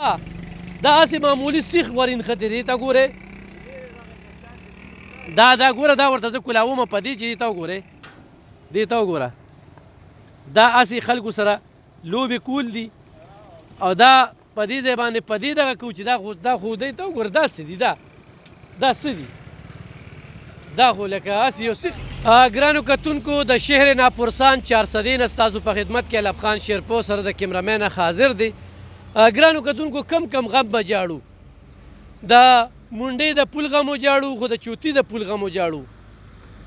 دا هسې معمولي سیخ ورنښتې دې ته ګورې دا ګوره دا ورته زه کولاومه په دې چې دې ته وګورې دې ته وګوره دا هسې خلکو سره لوبې کول دي او دا په دې ځای باندې په دې دغه کوو چې دا خو دې ته وګوره دا څه دي دا څه دي دا خو لکه هسې یو سیخ ګرانو کتونکو د شهر ناپرسان 400 ستاسو په خدمت کې علب خان شیرپو سره د کیمرامین حاضر دی ګرانو کتونکو کم غم به جاړو د منډې د پول غم وجاړو خو د چوتي د پول غم وجاړو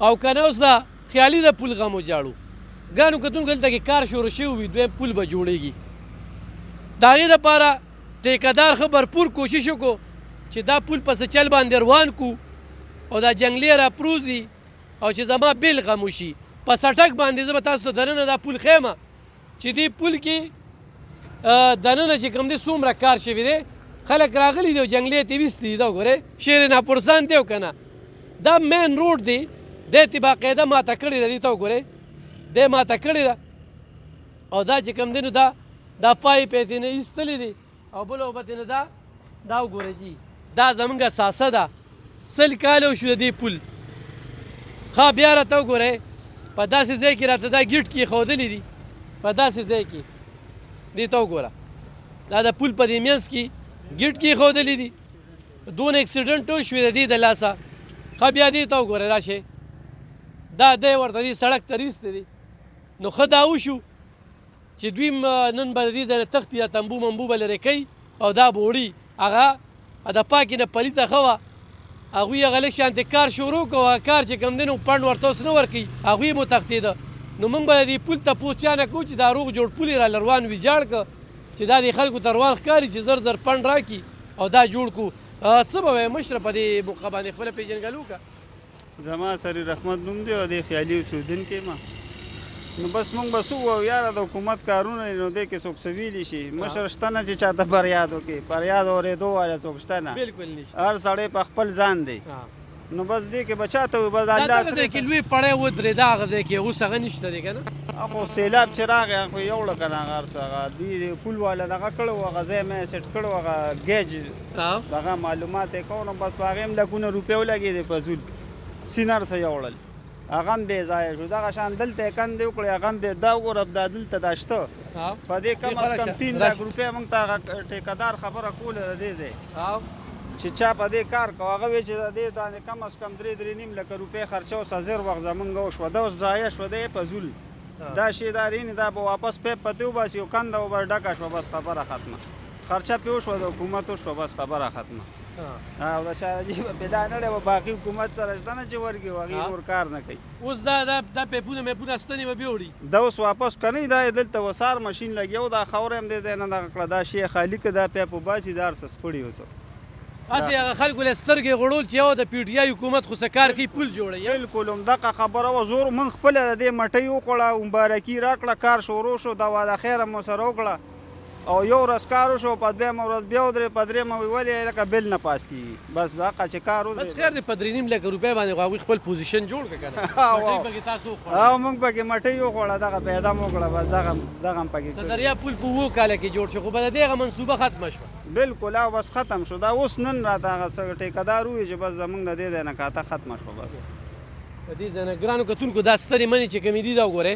او که نه اوس د خیالي د پول غم وجاړو ګرانو کتونکو دلته کې کار شروع شوی وي دویم پول به جوړېږي د هغې دپاره ټیکهدار ښه بھرپور کوشش وکړو چې دا پول په څه چل باندې روان کړو او دا جنګلي راپروزي او چې زما بیل غم وشي په سټک باندې زه به تاسو ته دننه دا پول ښیمه چې دې پول کې دننه چې کوم دی څومره کار شوی دی خلک راغلي دي او جنګلي یې ویستي دي دا وګورئ شهر ناپرسان دی او که نه دا مین روډ دی دی ته باقاعده ماته کړې ده دې ته وګورئ دی ماته کړې ده او دا چې کوم دی نو دا پایپ یې ترېنه ایستلې دي او بله اوبه ترېنه دا وګورئ جي دا زمونږ ساسه ده 100 کاله وشو د دې پول ښه بیا راته وګورئ په داسې ځای کې راته دا ګیټ کېښودلي دي په داسې ځای کې دې ته وګوره دا د پول په دې منځ کې ګیټ کېښودلي دي دونه اکسیډنټ وشوې د دې د لاسه ښه بیا دې ته وګورئ راشئ دا دی ورته دې سړک ته ریستی دی نو ښه دا وشو چې دوی نن به د دې ځای نه تښتي یا تنبو منبو به لرې کوي او دا به وړي هغه د پاکې نه پلیته ښه وه هغوی هغه لږ شانتې کار شروع کړو هغه کار چې کوم دی نو پنډ ورته اوس نه ورکوي هغوی مو تښتېده نو موږ به د دې پول تپوس چا نه کوو چې دا روغ جوړ پول یې راله روان ویجاړ کړه چې دا دې خلکو ته روان ښکاري چې زر پنډ راکړي او دا جوړ کړو څه به وایې مشره په دې موقع باندې خپله پېژنګلو وکړه زما سریر احمد نوم دی او د خیالي اوسېدونکی یم نو بس موږ به څه ووایو یاره د حکومت کارونه نو دې کې څوک څه ویلی شي مشر شته نه چې چاته فریاد وکړي فریاد اورېدو والا څوک شته نه بلکل نشته هر سړی په خپل ځان دی نو بس دې کې به چاته وي بس الله دغه ځای کې لوی پړی ودرېده هغه ځای کې اوس هغه نشته دی که نه خو سیلاب چې راغی هغه خو یوړه که نه هغه هر څه هغه دوی پول والا دغه کړی و هغه ځای مې سیټ کړی و هغه ګیج دغه معلومات یې کوو نو بس په هغې هم لکونه روپۍ ولګېدې په زول سینر څه یوړل هغه هم بې ځایه شو دغه شان دلته یې کندې وکړې هغه هم بې دا وګوره دا دلته دا شته په دې کم از کم 3 لاک روپۍ موږ ته هغه ټیکهدار خبره کوله د دې ځای چې چا په دې کار کوو هغه وایي چې د دې باندې کم از کم 3.5 لکه روپۍ خرچه اوس زر وخت زمونږ وشوه دا اوس ضایع شوه دی په زول دا شی دا رینې دا به واپس پیپ پتې وباسي او کنده به ډکه شوه بس خبره ختمه خرچه پې وشوه د حکومت وشوه بس خبره ختمه او د شاه عجیبه پیدا نه دی باقي حکومت سره شته نه چې ورکړي هغې نور کار نه کوي اوس دا پیپونه میپونه ستنې به بیا وړي دا اوس واپس که نه دا یې دلته وسار ماشین لګیا و دا خاوره هم دې ځای نه دغه کړه دا شی یې خالي که دا پیپ وباسي دا هر څه سپړي اوسه هسې هغه خلکو له سترګې غړول چې یو د پی ټي آی حکومت خو څه کار کوي پول جوړوي بلکل همدغه خبره وه زور موږ خپله د دې مټۍ وخوړه مبارکي راکړه کار شروع شو دا واده خیره مو سره وکړه او یو ورځ کار وشو په دویمه ورځ بیا ودرې په درېیمه وی ولې لکه بل نه پاس کېږي بس دغه چې کار ودرې بس خیر دی په 3.5 لکه روپۍ باندې خو هغوی خپل پوزیشن جوړ کړه که نه مټۍ پکې تاسو وخوړه او موږ پکې مټۍ وخوړه دغه پیدا مو وکړه بس دغه هم پکې د دریاب پول په 7 کاله کې جوړ شو خو به د دې هغه منصوبه ختمه شوه بلکل او بس ختم شو دا اوس نن راته هغه څه ټیکهدار ووایي چې بس زموږ د دې ځای نه کاته ختمه شوه بس د دې ځای نه ګرانو کتونکو دا سترې منې چې کومې دي دا وګورئ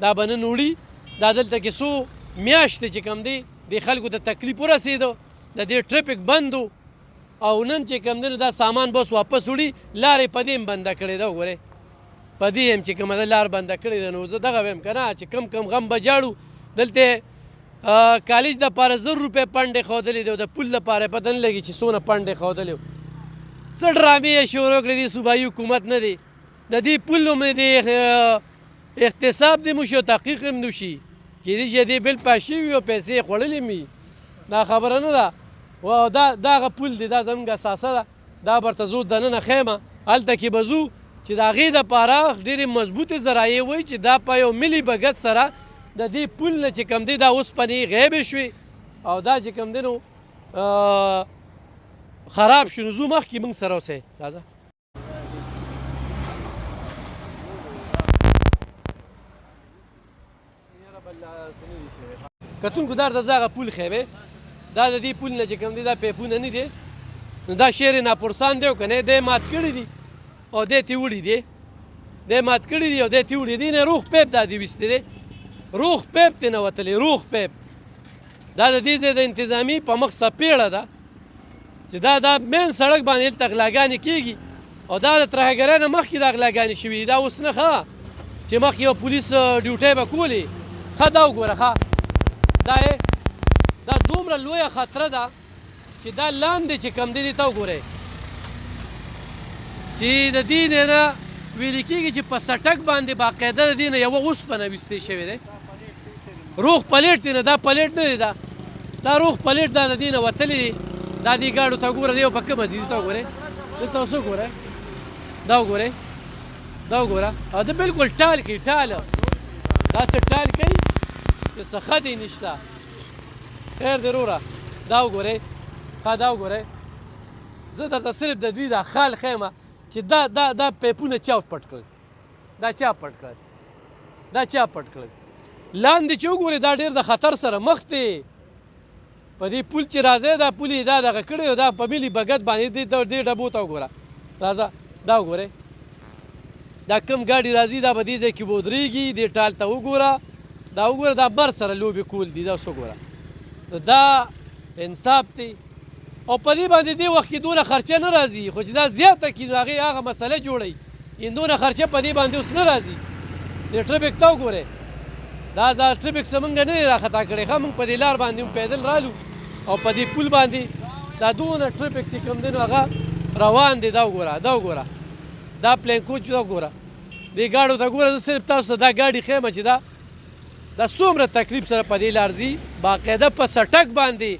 دا به نن وړي دا دلته کې څو میاشتې چې کوم دی د خلکو ته تکلیف ورسېدو د دې ټرافیک بند او نن چې کوم دی نو دا سامان به اوس واپس وړي لارې په دې هم بنده کړې ده وګورئ په دې هم چې کومه ده لار بنده کړې ده نو زه دغه وایم که نه چې کم غم به جاړو دلته کالج دپاره 1000 روپۍ پنډ ښودلې دی او د پول دپاره یې پته نه لګي چې څونه پنډ یې ښودلی و څه ډرامې یې شروع کړې دي صوبایي حکومت نه دی د دې پول نوم د اغتصاب دې وشي او تحقیق هم نه وشي کېدای شي دې بل پاس شوي او پیسې یې خوړلې وي دا خبره نه ده او دا هغه پول دی دا زموږ اساسه ده دا برته زو دننه ښیمه هلته کې به ځو چې د هغې دپاره ډېرې مضبوطې ذرایع وایي چې دا په یو ملي بګت سره د دې پول نه چې کوم دی دا اوسپنې غیبې شوې او دا چې کوم دی نو خراب شو نو ځو مخکې موږ سره اوسئ راځه کتونکو دا ورته زه هغه پول ښیم دا د دې پول نه چې کوم دی دا پیپونه نه دي نو دا شعر ناپرسان دی او که نه دی مات کړي دي او دی ترې وړي دي دی مات کړي دي او دی ترې وړي دي نه روغ پیپ دا دې ویستې دی روغ پیپ ترې نه وتلی روغ پیپ دا د دې ځای د انتظامي په مخ څپېړه ده چې دا مین سړک باندې هلته غلاګانې کېږي او دا د ترهګرۍ نه مخکې دا غلاګانې شوي دي دا اوس نه ښه چې مخکې به پولیس ډیوټۍ به کولې ښه دا وګوره ښه دا دومره لویه خطره ده چې دا لاندې چې کوم دی ته وګورئ چې د دې نه ویل کېږي چې په سټک باندې باقاعده د دې نه یوه اوسپنه ویستې شوې دی روغ پلیټ دی نه دا پلیټ نه دی دا روغ پلیټ دا د دې نه وتلی دی دا دې ګاډو ته ګوره دی په کومه ځي ته وګورئ دلته اوس وګورئ دا وګورئ دا وګوره او دا بلکل ټال کوي ټاله داسې ټال کوي چې څه ښه دی نشته خیر دی وروره دا وګورئ ښه دا وګورئ زه درته صرف د دوی دا خال ښیم چې دا پیپونه چا پټ کړل دا چا پټ کړل دا چا پټ کړل لاندې چې وګورئ دا ډېر د خطر سره مخ دی په دې پول چې راځئ دا پول یې دا دغه کړی دا په ملي بګت باندې دې ډبو ته وګوره راځه دا وګورئ دا کم ګاډي راځي دا به دې ځای کې به ودرېږي دې ټال ته وګوره دا وګوره دا بر سره لوبې کول دي دا اوس وګوره دا انصاف دی او په دې باندې دې وخت کې دونه خرچه نه راځي خو چې دا زیاته کړي نو هغې هغه مسله جوړوي دونه خرچه په دې باندې اوس نه راځي دې ټرفک ته وګورئ دا ټرفک څه موږ نه دی راخطا کړی ښه موږ په دې لار باندې هم پیدل رالو او په دې پول باندې دا دونه ټرفک چې کوم دی نو هغه روان دی دا وګوره دا پلین کوچ دا وګوره دې ګاډو ته ګوره زه صرف تاسو ته دا ګاډي ښیم چې دا څومره تکلیف سره په دې لار ځي باقاعده په سټک باندې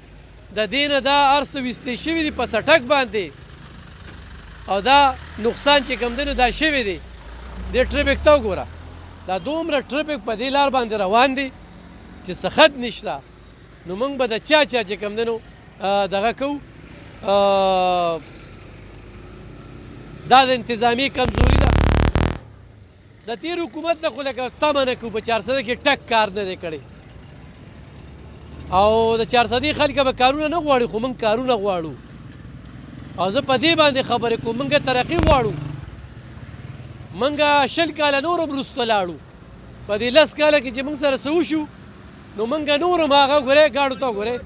د دې نه دا هر څه ویستې شوي دي په سټک باندې او دا نقصان چې کوم دی نو دا شوی دی دې ټرفک ته وګوره دا دومره ټرفک په دې لار باندې روان دی چې څه خط نشته نو موږ به د چا چې کوم دی نو دغه کوو دا د انتظامي کمزوري ده د تیر حکومت نه خو لکه تمه نه کوو په 400 کې ټک کار نه دی کړی او د 400 خلک به کارونه نه غواړي خو موږ کارونه غواړو او زه په دې باندې خبرې کوم موږ ترقي غواړو موږ 20 کاله نور وروسته لاړو په دې 10 کاله کې چې موږ سره څه وشو نو موږ نور هم هغه ګورئ ګاډو ته وګورئ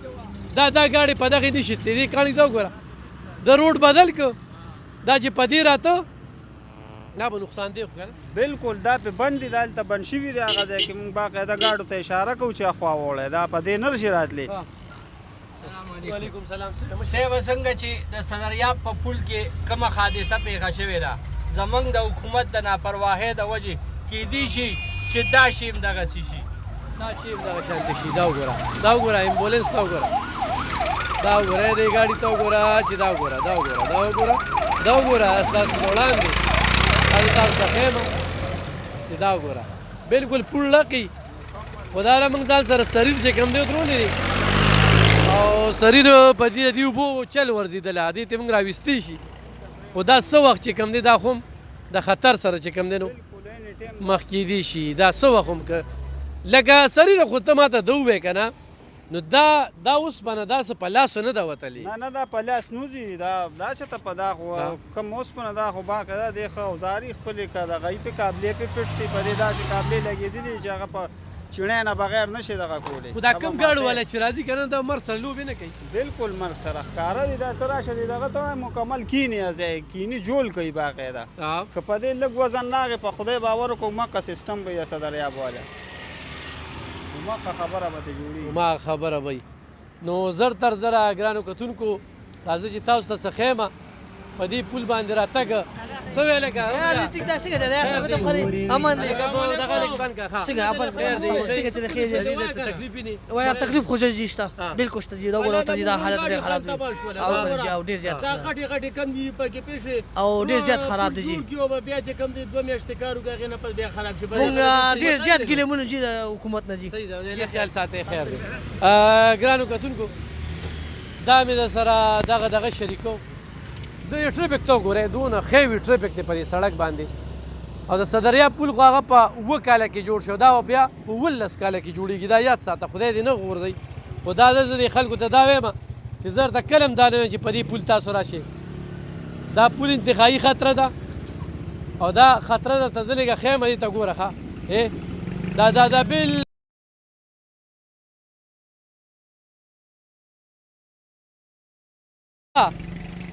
دا ګاډي په دغې نشي تللی دې کاڼي ته وګوره د روډ بدل که دا چې په دې راته دا به نقصان دی خو که نه بالکل دا پې بند دي دا هلته بند شوي دي هغه ځای کې موږ باقاعده ګاډو ته اشاره کوو چې اخوا وړی دا په دې نه رشي راتلی وعلیکم سلام صاحب څنګه چې د صدریاب په پل کې کومه حادثه پیښه شوې ده زموږ د حکومت د ناپرواهۍ د وجې کیدی شي چې دا شی هم دغسې شي دا شی هم دغه شانته شي دا وګوره امبولانس ته وګوره دا وګوره دې ګاډي ته وګوره چې دا وګوره ستاسو په وړاندې تاسو ته ښیم چې دا وګوره بلکل پل لقي خو دا له موږ ځان سره سریر چې کوم دی درولی دی او سریر په دې د دې اوبو چل ورځېدلی دې ته موږ راویستی شي خو دا څه وخت چې کوم دی دا خو هم د خطر سره چې کوم دی نو مخ کیدی شي دا څه وخت هم که لکه سریره خو ته ماته ده ووایې که نه نو دا اوسپنه داسې په لاسو نه ده وتلې نه دا په لاس نوځي دا چېرته په دا خو کوم اوسپنه دا خو باقاعده دې ښه اوزارې خپلې که دغه یې پې کابلې پې پټ دي په دې داسې کابلې لګېدلي چې هغه په چڼۍ نه بغیر نشي دغه کولی خو دا کم ګاډو والا چې راځي که نه دا مرګ سره لوبې نه کوي بالکل مرګ سره ښکاره دي دا ته راشه دي دغه ته وایي مکمل کینې ځای کینې جوړ کوي باقاعده که په دې لږ وزن راغی په خدای باور وکړو مکه سیسټم به یې صدریاب والا مکه خبره به ترې جوړېږي ما خبره به نو زر تر زره ګرانو کتونکو راځه چې تاسو ته څه ښیم په دې پول باندې راتګ څه ویلې که تکلیف خو جی شته بالکل شته جی دا وګوره ته دا حالت ډېر خراب دی او ډېر زیات دا غټې کندې پکې پېښې او ډېر زیات خراب دی جی بیا چې کم دی 2 میاشتې کار وکړي هغې نه پس بیا خراب شي موږ ډېر زیات ګیلمونه جی د حکومت نه جی صحیح ده دې خیال ساتئ خیر دی ګرانو کتونکو دا مې د سره دغه شریکو د ټریفک ته وګورئ دونه ښې ټریفک دی په دې سړک باندې او د صدریاب پول خو هغه په 7 کاله کې جوړ شو دا بیا په 19 کاله کې جوړېږي دا یاد ساته خدای دې نه غورځوي خو دا زه دې خلکو ته دا وایم چې زه درته کله هم دا نه وایم چې په دې پول تاسو راشئ دا پول انتخابي خطره ده او دا خطره درته زه لږه ښیم دې ته ګوره ښه دا بل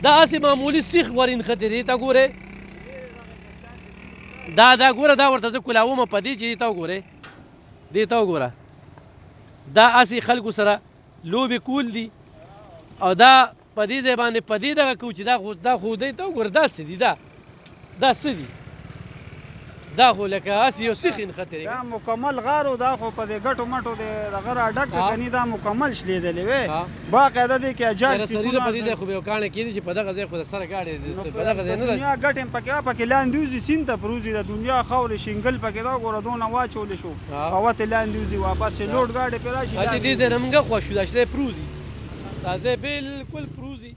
دا هسې معمولي سیخ ورین خطې دې ته ګورې دا ګوره دا ورته زه کولاومه په دې چې دې ته وګورې دې ته وګوره دا هسې خلکو سره لوبې کول دي او دا په دې ځای باندې په دې دغه کوو چې دا خو دې ته وګوره دا څه دي دا څه دي دا خو لکه هسې یو سیخ نښتې دا مکمل غارو دا خو په دې ګټو مټو دغه راډک کني دا مکمل شلېدلې وې باقاعده دې کې اجال سریله په دې ځای خو به یو کاڼی کېدی چې په دغه ځای خو د سره ګاډی په دغه ځای نه دنیا ګټې پکې پکې لاندې وځي سیند ته پروزي د دنیا خاورې شینګل پکې دا ګوره دونه واچولی شو هوا ته لاندې وځي واپس چې لوډ ګاډی پرې راشي دې ځای نه موږ خوښ شو دا چې دی پروزي دا ځای بلکل پروزي